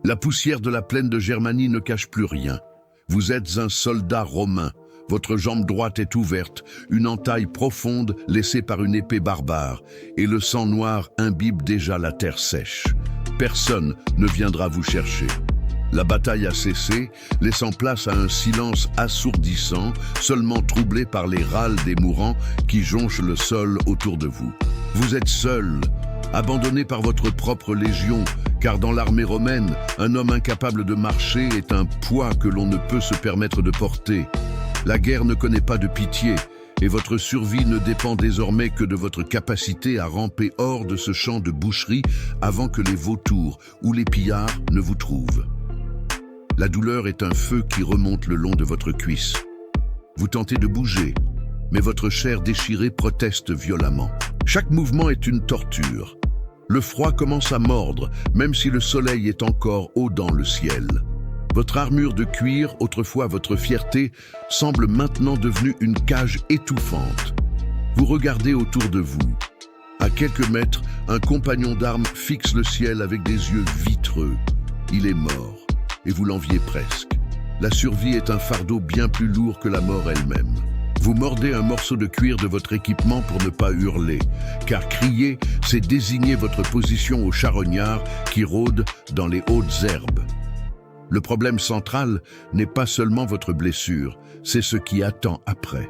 La poussière de la plaine de Germanie ne cache plus rien. Vous êtes un soldat romain. Votre jambe droite est ouverte, une entaille profonde laissée par une épée barbare, et le sang noir imbibe déjà la terre sèche. Personne ne viendra vous chercher. La bataille a cessé, laissant place à un silence assourdissant, seulement troublé par les râles des mourants qui jonchent le sol autour de vous. Vous êtes seul, abandonné par votre propre légion, car dans l'armée romaine, un homme incapable de marcher est un poids que l'on ne peut se permettre de porter. La guerre ne connaît pas de pitié, et votre survie ne dépend désormais que de votre capacité à ramper hors de ce champ de boucherie avant que les vautours ou les pillards ne vous trouvent. La douleur est un feu qui remonte le long de votre cuisse. Vous tentez de bouger, mais votre chair déchirée proteste violemment. Chaque mouvement est une torture. Le froid commence à mordre, même si le soleil est encore haut dans le ciel. Votre armure de cuir, autrefois votre fierté, semble maintenant devenue une cage étouffante. Vous regardez autour de vous. À quelques mètres, un compagnon d'armes fixe le ciel avec des yeux vitreux. Il est mort, et vous l'enviez presque. La survie est un fardeau bien plus lourd que la mort elle-même. Vous mordez un morceau de cuir de votre équipement pour ne pas hurler, car crier, c'est désigner votre position aux charognards qui rôdent dans les hautes herbes. Le problème central n'est pas seulement votre blessure, c'est ce qui attend après.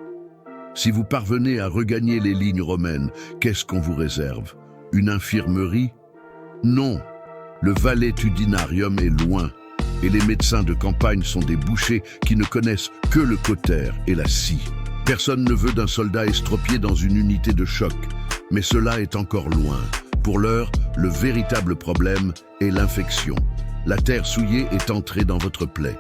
Si vous parvenez à regagner les lignes romaines, qu'est-ce qu'on vous réserve? Une infirmerie? Non, le valetudinarium est loin, et les médecins de campagne sont des bouchers qui ne connaissent que le cautère et la scie. Personne ne veut d'un soldat estropié dans une unité de choc, mais cela est encore loin. Pour l'heure, le véritable problème est l'infection. La terre souillée est entrée dans votre plaie.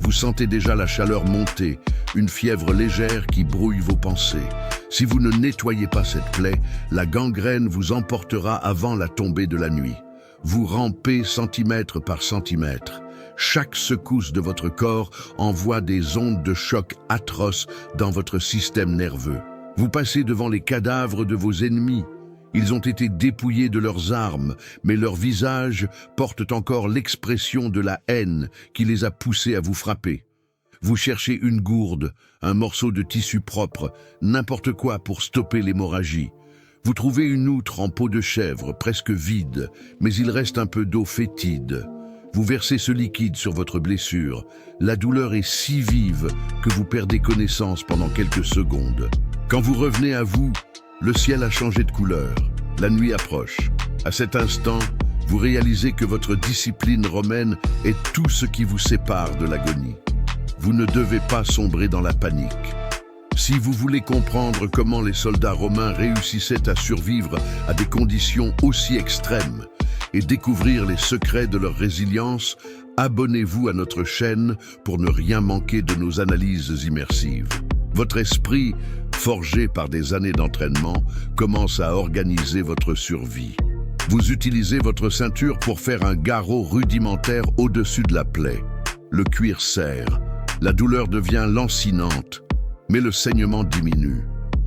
Vous sentez déjà la chaleur monter, une fièvre légère qui brouille vos pensées. Si vous ne nettoyez pas cette plaie, la gangrène vous emportera avant la tombée de la nuit. Vous rampez centimètre par centimètre. Chaque secousse de votre corps envoie des ondes de choc atroces dans votre système nerveux. Vous passez devant les cadavres de vos ennemis. Ils ont été dépouillés de leurs armes, mais leurs visages portent encore l'expression de la haine qui les a poussés à vous frapper. Vous cherchez une gourde, un morceau de tissu propre, n'importe quoi pour stopper l'hémorragie. Vous trouvez une outre en peau de chèvre, presque vide, mais il reste un peu d'eau fétide. Vous versez ce liquide sur votre blessure. La douleur est si vive que vous perdez connaissance pendant quelques secondes. Quand vous revenez à vous, le ciel a changé de couleur. La nuit approche. À cet instant, vous réalisez que votre discipline romaine est tout ce qui vous sépare de l'agonie. Vous ne devez pas sombrer dans la panique. Si vous voulez comprendre comment les soldats romains réussissaient à survivre à des conditions aussi extrêmes et découvrir les secrets de leur résilience, abonnez-vous à notre chaîne pour ne rien manquer de nos analyses immersives. Votre esprit, forgé par des années d'entraînement, commence à organiser votre survie. Vous utilisez votre ceinture pour faire un garrot rudimentaire au-dessus de la plaie. Le cuir serre, la douleur devient lancinante, mais le saignement diminue.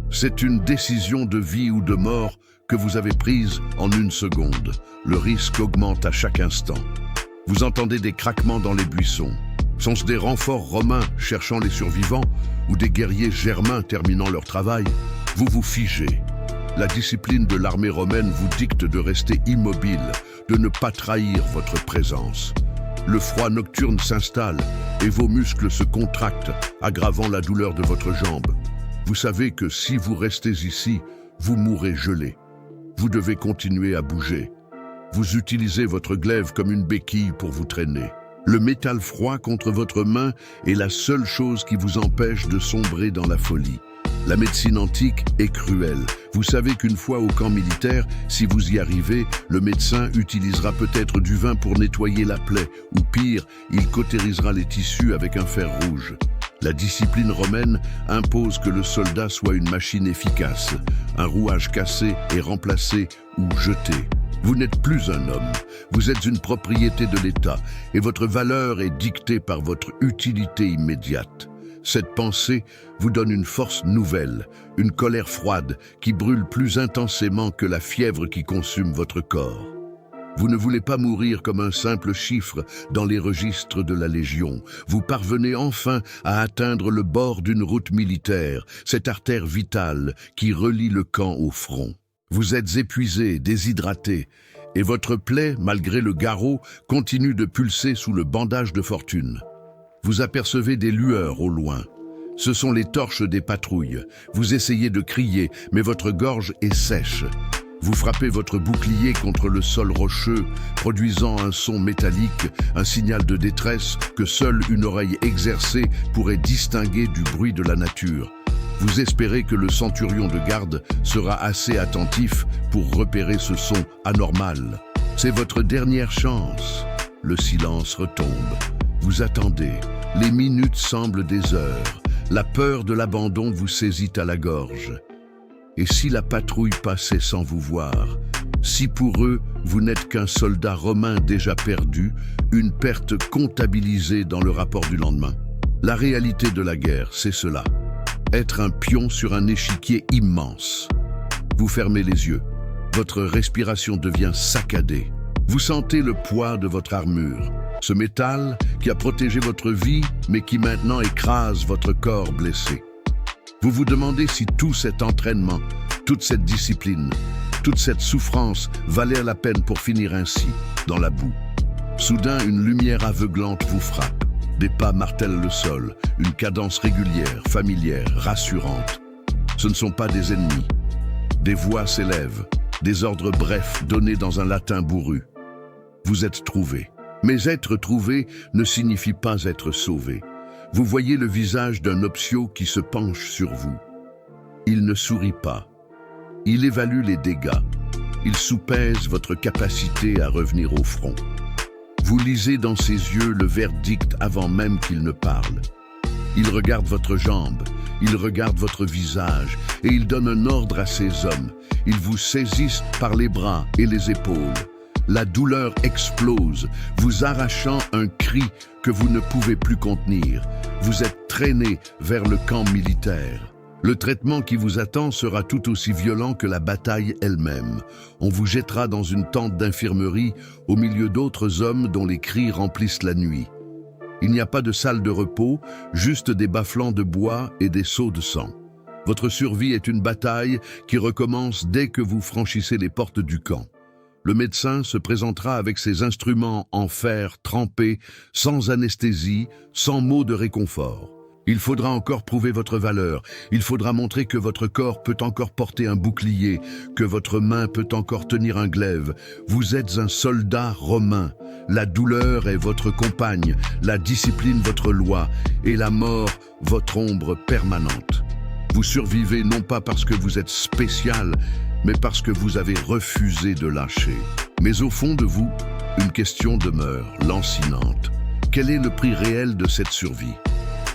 C'est une décision de vie ou de mort que vous avez prise en une seconde. Le risque augmente à chaque instant. Vous entendez des craquements dans les buissons. Sont-ce des renforts romains cherchant les survivants ou des guerriers germains terminant leur travail? Vous vous figez. La discipline de l'armée romaine vous dicte de rester immobile, de ne pas trahir votre présence. Le froid nocturne s'installe et vos muscles se contractent, aggravant la douleur de votre jambe. Vous savez que si vous restez ici, vous mourrez gelé. Vous devez continuer à bouger. Vous utilisez votre glaive comme une béquille pour vous traîner. Le métal froid contre votre main est la seule chose qui vous empêche de sombrer dans la folie. La médecine antique est cruelle. Vous savez qu'une fois au camp militaire, si vous y arrivez, le médecin utilisera peut-être du vin pour nettoyer la plaie, ou pire, il cautérisera les tissus avec un fer rouge. La discipline romaine impose que le soldat soit une machine efficace. Un rouage cassé est remplacé ou jeté. Vous n'êtes plus un homme, vous êtes une propriété de l'État et votre valeur est dictée par votre utilité immédiate. Cette pensée vous donne une force nouvelle, une colère froide qui brûle plus intensément que la fièvre qui consume votre corps. Vous ne voulez pas mourir comme un simple chiffre dans les registres de la Légion. Vous parvenez enfin à atteindre le bord d'une route militaire, cette artère vitale qui relie le camp au front. Vous êtes épuisé, déshydraté, et votre plaie, malgré le garrot, continue de pulser sous le bandage de fortune. Vous apercevez des lueurs au loin. Ce sont les torches des patrouilles. Vous essayez de crier, mais votre gorge est sèche. Vous frappez votre bouclier contre le sol rocheux, produisant un son métallique, un signal de détresse que seule une oreille exercée pourrait distinguer du bruit de la nature. Vous espérez que le centurion de garde sera assez attentif pour repérer ce son anormal. C'est votre dernière chance. Le silence retombe. Vous attendez. Les minutes semblent des heures. La peur de l'abandon vous saisit à la gorge. Et si la patrouille passait sans vous voir? Si pour eux, vous n'êtes qu'un soldat romain déjà perdu, une perte comptabilisée dans le rapport du lendemain? La réalité de la guerre, c'est cela. Être un pion sur un échiquier immense. Vous fermez les yeux. Votre respiration devient saccadée. Vous sentez le poids de votre armure. Ce métal qui a protégé votre vie, mais qui maintenant écrase votre corps blessé. Vous vous demandez si tout cet entraînement, toute cette discipline, toute cette souffrance valait la peine pour finir ainsi, dans la boue. Soudain, une lumière aveuglante vous frappe. Des pas martèlent le sol, une cadence régulière, familière, rassurante. Ce ne sont pas des ennemis. Des voix s'élèvent, des ordres brefs donnés dans un latin bourru. Vous êtes trouvé. Mais être trouvé ne signifie pas être sauvé. Vous voyez le visage d'un Opsio qui se penche sur vous. Il ne sourit pas. Il évalue les dégâts. Il soupèse votre capacité à revenir au front. Vous lisez dans ses yeux le verdict avant même qu'il ne parle. Il regarde votre jambe, il regarde votre visage et il donne un ordre à ses hommes. Ils vous saisissent par les bras et les épaules. La douleur explose, vous arrachant un cri que vous ne pouvez plus contenir. Vous êtes traîné vers le camp militaire. Le traitement qui vous attend sera tout aussi violent que la bataille elle-même. On vous jettera dans une tente d'infirmerie au milieu d'autres hommes dont les cris remplissent la nuit. Il n'y a pas de salle de repos, juste des bas-flancs de bois et des seaux de sang. Votre survie est une bataille qui recommence dès que vous franchissez les portes du camp. Le médecin se présentera avec ses instruments en fer trempés, sans anesthésie, sans mots de réconfort. Il faudra encore prouver votre valeur, il faudra montrer que votre corps peut encore porter un bouclier, que votre main peut encore tenir un glaive. Vous êtes un soldat romain. La douleur est votre compagne, la discipline votre loi, et la mort votre ombre permanente. Vous survivez non pas parce que vous êtes spécial, mais parce que vous avez refusé de lâcher. Mais au fond de vous, une question demeure, lancinante. Quel est le prix réel de cette survie?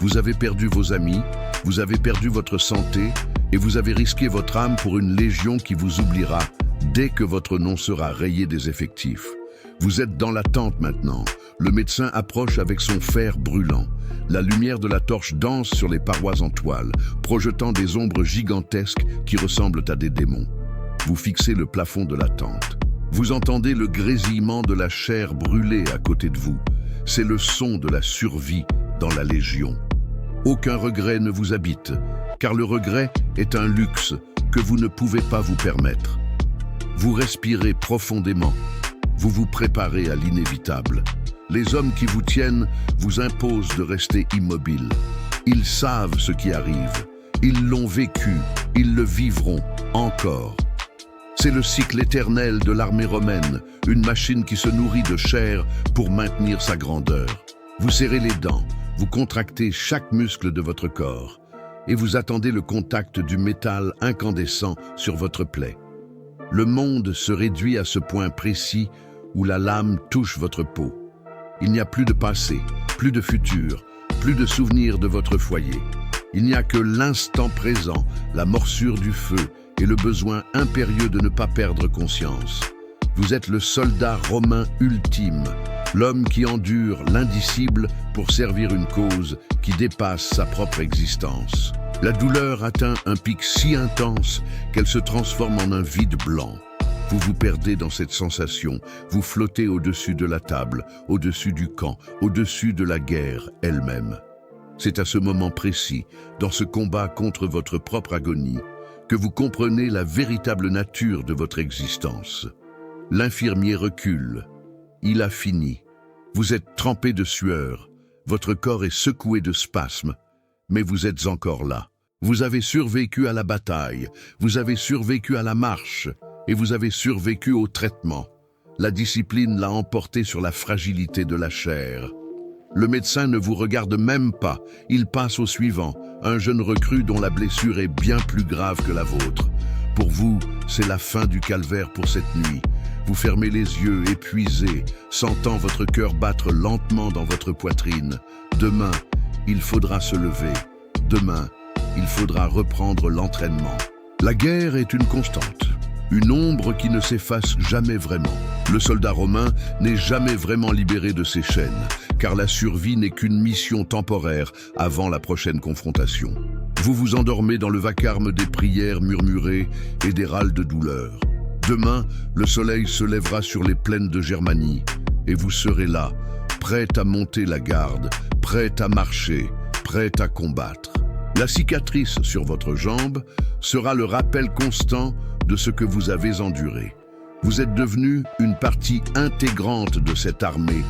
Vous avez perdu vos amis, vous avez perdu votre santé, et vous avez risqué votre âme pour une légion qui vous oubliera dès que votre nom sera rayé des effectifs. Vous êtes dans la tente maintenant. Le médecin approche avec son fer brûlant. La lumière de la torche danse sur les parois en toile, projetant des ombres gigantesques qui ressemblent à des démons. Vous fixez le plafond de la tente. Vous entendez le grésillement de la chair brûlée à côté de vous. C'est le son de la survie dans la Légion. Aucun regret ne vous habite, car le regret est un luxe que vous ne pouvez pas vous permettre. Vous respirez profondément. Vous vous préparez à l'inévitable. Les hommes qui vous tiennent vous imposent de rester immobile. Ils savent ce qui arrive. Ils l'ont vécu. Ils le vivront encore. C'est le cycle éternel de l'armée romaine, une machine qui se nourrit de chair pour maintenir sa grandeur. Vous serrez les dents, vous contractez chaque muscle de votre corps et vous attendez le contact du métal incandescent sur votre plaie. Le monde se réduit à ce point précis où la lame touche votre peau. Il n'y a plus de passé, plus de futur, plus de souvenirs de votre foyer. Il n'y a que l'instant présent, la morsure du feu et le besoin impérieux de ne pas perdre conscience. Vous êtes le soldat romain ultime, l'homme qui endure l'indicible pour servir une cause qui dépasse sa propre existence. La douleur atteint un pic si intense qu'elle se transforme en un vide blanc. Vous vous perdez dans cette sensation, vous flottez au-dessus de la table, au-dessus du camp, au-dessus de la guerre elle-même. C'est à ce moment précis, dans ce combat contre votre propre agonie, que vous comprenez la véritable nature de votre existence. L'infirmier recule. Il a fini. Vous êtes trempé de sueur. Votre corps est secoué de spasmes. Mais vous êtes encore là. Vous avez survécu à la bataille. Vous avez survécu à la marche. Et vous avez survécu au traitement. La discipline l'a emporté sur la fragilité de la chair. Le médecin ne vous regarde même pas. Il passe au suivant, un jeune recrue dont la blessure est bien plus grave que la vôtre. Pour vous, c'est la fin du calvaire pour cette nuit. Vous fermez les yeux, épuisé, sentant votre cœur battre lentement dans votre poitrine. Demain, il faudra se lever. Demain, il faudra reprendre l'entraînement. La guerre est une constante. Une ombre qui ne s'efface jamais vraiment. Le soldat romain n'est jamais vraiment libéré de ses chaînes, car la survie n'est qu'une mission temporaire avant la prochaine confrontation. Vous vous endormez dans le vacarme des prières murmurées et des râles de douleur. Demain, le soleil se lèvera sur les plaines de Germanie, et vous serez là, prêt à monter la garde, prêt à marcher, prêt à combattre. La cicatrice sur votre jambe sera le rappel constant de ce que vous avez enduré. Vous êtes devenu une partie intégrante de cette armée,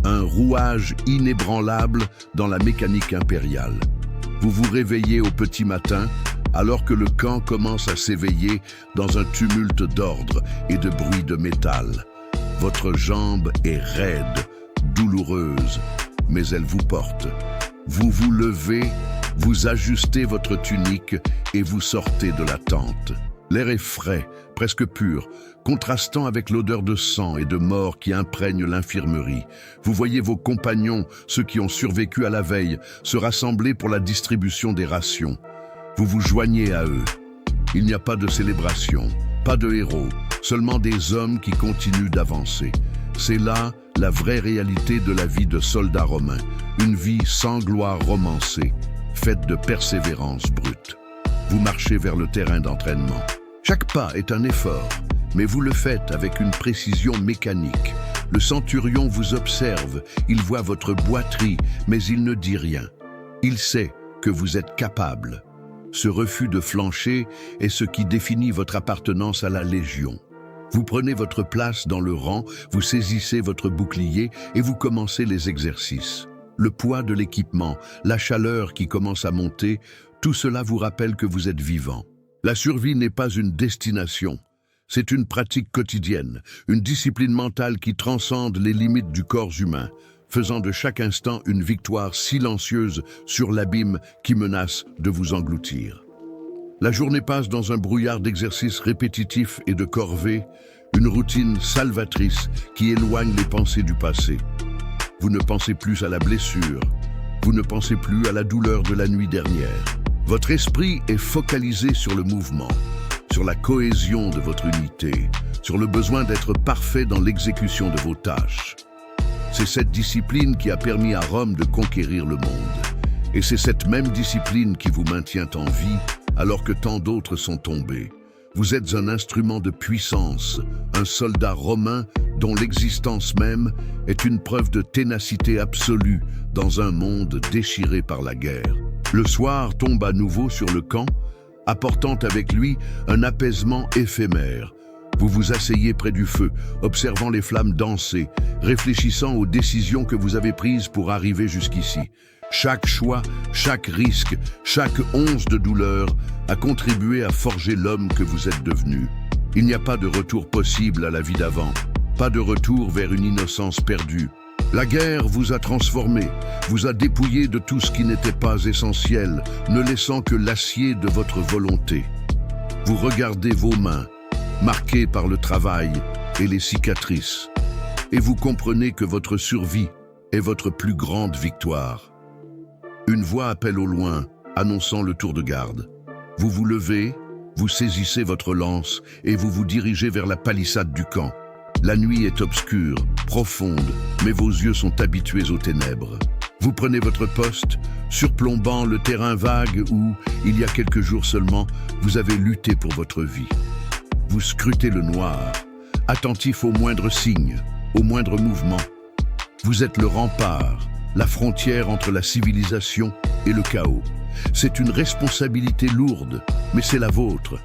un rouage inébranlable dans la mécanique impériale. Vous vous réveillez au petit matin, alors que le camp commence à s'éveiller dans un tumulte d'ordre et de bruit de métal. Votre jambe est raide, douloureuse, mais elle vous porte. Vous vous levez, vous ajustez votre tunique et vous sortez de la tente. L'air est frais, presque pur, contrastant avec l'odeur de sang et de mort qui imprègne l'infirmerie. Vous voyez vos compagnons, ceux qui ont survécu à la veille, se rassembler pour la distribution des rations. Vous vous joignez à eux. Il n'y a pas de célébration, pas de héros, seulement des hommes qui continuent d'avancer. C'est là la vraie réalité de la vie de soldat romain, une vie sans gloire romancée, faite de persévérance brute. Vous marchez vers le terrain d'entraînement. Chaque pas est un effort, mais vous le faites avec une précision mécanique. Le centurion vous observe, il voit votre boiterie, mais il ne dit rien. Il sait que vous êtes capable. Ce refus de flancher est ce qui définit votre appartenance à la Légion. Vous prenez votre place dans le rang, vous saisissez votre bouclier et vous commencez les exercices. Le poids de l'équipement, la chaleur qui commence à monter, tout cela vous rappelle que vous êtes vivant. La survie n'est pas une destination, c'est une pratique quotidienne, une discipline mentale qui transcende les limites du corps humain, faisant de chaque instant une victoire silencieuse sur l'abîme qui menace de vous engloutir. La journée passe dans un brouillard d'exercices répétitifs et de corvées, une routine salvatrice qui éloigne les pensées du passé. Vous ne pensez plus à la blessure, vous ne pensez plus à la douleur de la nuit dernière. Votre esprit est focalisé sur le mouvement, sur la cohésion de votre unité, sur le besoin d'être parfait dans l'exécution de vos tâches. C'est cette discipline qui a permis à Rome de conquérir le monde. Et c'est cette même discipline qui vous maintient en vie alors que tant d'autres sont tombés. Vous êtes un instrument de puissance, un soldat romain dont l'existence même est une preuve de ténacité absolue dans un monde déchiré par la guerre. Le soir tombe à nouveau sur le camp, apportant avec lui un apaisement éphémère. Vous vous asseyez près du feu, observant les flammes danser, réfléchissant aux décisions que vous avez prises pour arriver jusqu'ici. Chaque choix, chaque risque, chaque once de douleur a contribué à forger l'homme que vous êtes devenu. Il n'y a pas de retour possible à la vie d'avant, pas de retour vers une innocence perdue. La guerre vous a transformé, vous a dépouillé de tout ce qui n'était pas essentiel, ne laissant que l'acier de votre volonté. Vous regardez vos mains, marquées par le travail et les cicatrices, et vous comprenez que votre survie est votre plus grande victoire. Une voix appelle au loin, annonçant le tour de garde. Vous vous levez, vous saisissez votre lance et vous vous dirigez vers la palissade du camp. La nuit est obscure, profonde, mais vos yeux sont habitués aux ténèbres. Vous prenez votre poste, surplombant le terrain vague où, il y a quelques jours seulement, vous avez lutté pour votre vie. Vous scrutez le noir, attentif aux moindres signes, aux moindres mouvements. Vous êtes le rempart, la frontière entre la civilisation et le chaos. C'est une responsabilité lourde, mais c'est la vôtre.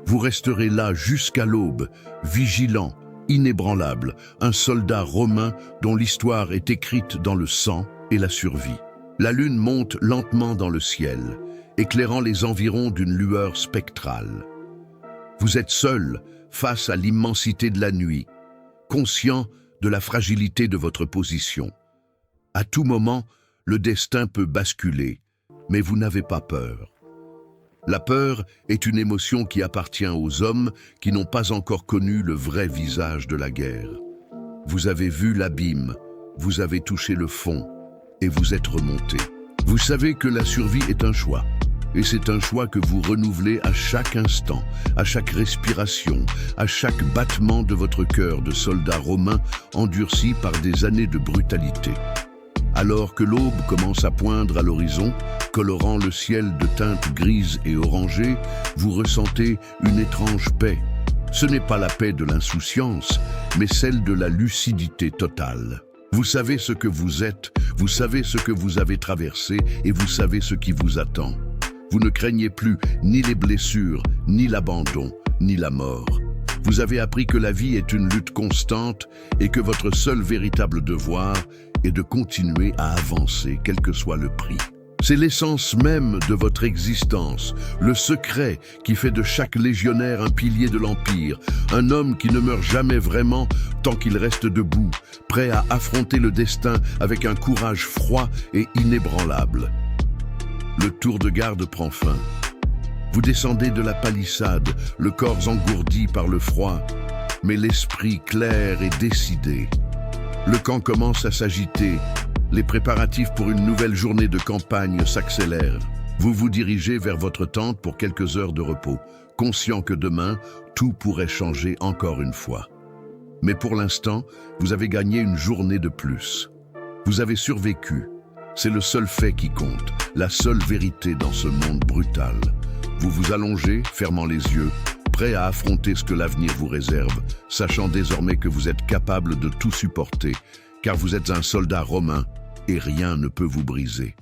Vous resterez là jusqu'à l'aube, vigilant, inébranlable, un soldat romain dont l'histoire est écrite dans le sang et la survie. La lune monte lentement dans le ciel, éclairant les environs d'une lueur spectrale. Vous êtes seul face à l'immensité de la nuit, conscient de la fragilité de votre position. À tout moment, le destin peut basculer, mais vous n'avez pas peur. La peur est une émotion qui appartient aux hommes qui n'ont pas encore connu le vrai visage de la guerre. Vous avez vu l'abîme, vous avez touché le fond et vous êtes remonté. Vous savez que la survie est un choix. Et c'est un choix que vous renouvelez à chaque instant, à chaque respiration, à chaque battement de votre cœur de soldat romain endurci par des années de brutalité. Alors que l'aube commence à poindre à l'horizon, colorant le ciel de teintes grises et orangées, vous ressentez une étrange paix. Ce n'est pas la paix de l'insouciance, mais celle de la lucidité totale. Vous savez ce que vous êtes, vous savez ce que vous avez traversé et vous savez ce qui vous attend. Vous ne craignez plus ni les blessures, ni l'abandon, ni la mort. Vous avez appris que la vie est une lutte constante et que votre seul véritable devoir est de continuer à avancer, quel que soit le prix. C'est l'essence même de votre existence, le secret qui fait de chaque légionnaire un pilier de l'Empire, un homme qui ne meurt jamais vraiment tant qu'il reste debout, prêt à affronter le destin avec un courage froid et inébranlable. Le tour de garde prend fin. Vous descendez de la palissade, le corps engourdi par le froid, mais l'esprit clair et décidé. Le camp commence à s'agiter. Les préparatifs pour une nouvelle journée de campagne s'accélèrent. Vous vous dirigez vers votre tente pour quelques heures de repos, conscient que demain, tout pourrait changer encore une fois. Mais pour l'instant, vous avez gagné une journée de plus. Vous avez survécu. C'est le seul fait qui compte, la seule vérité dans ce monde brutal. Vous vous allongez, fermant les yeux, prêt à affronter ce que l'avenir vous réserve, sachant désormais que vous êtes capable de tout supporter, car vous êtes un soldat romain et rien ne peut vous briser.